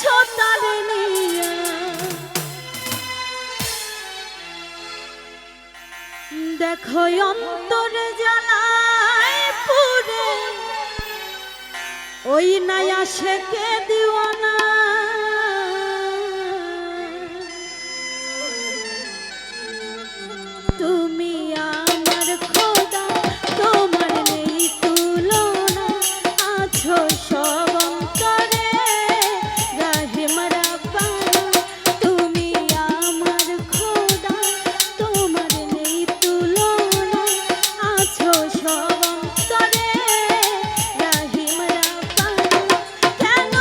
খেলছো তারে নিয়া, দেখো অন্তর জ্বালায় পুরে ওই নাই আসে কে দিওয়ানা। তুমি আমার খোদা, তোমার নেই তুলনা, আছো সব অন্তরে রাহিম রাব্বানা। তুমি আমার খোদা, তোমার নেই তুলনা, আছো সব অন্তরে রাহিম রাব্বানা। কেন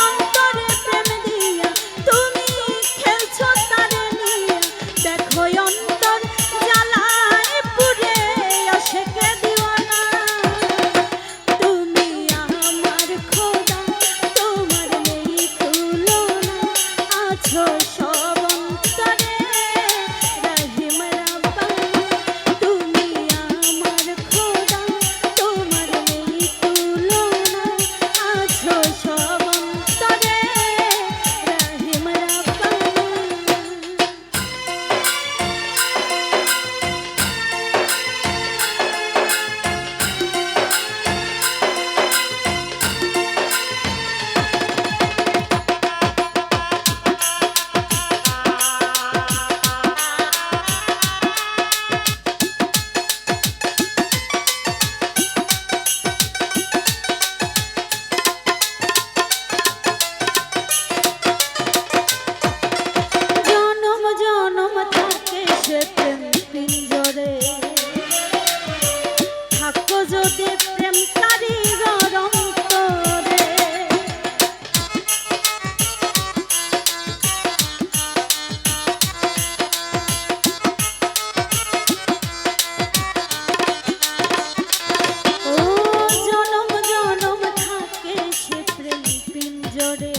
অন্তরে প্রেম দিয়া তুমি খেলছো তারে নিয়া, দেখো অন্তর জ্বালায় পুরে আসে কে দিওয়ানা। তুমি আমার খোদা, তোমার নেই তুলনা, আছো সব অন্তরে রাহিম রাব্বানা। তুমি আমার খোদা, তোমার নেই তুলনা, আছো সব অন্তরে রাহিম রাব্বানা। জনম জনম থাকে সে প্রেম পিঞ্জরে, থাকো যদি প্রেম কারিগর অন্তরে। ও জনম জনম থাকে সে প্রেম পিঞ্জরে,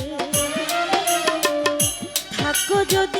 থাকো যদি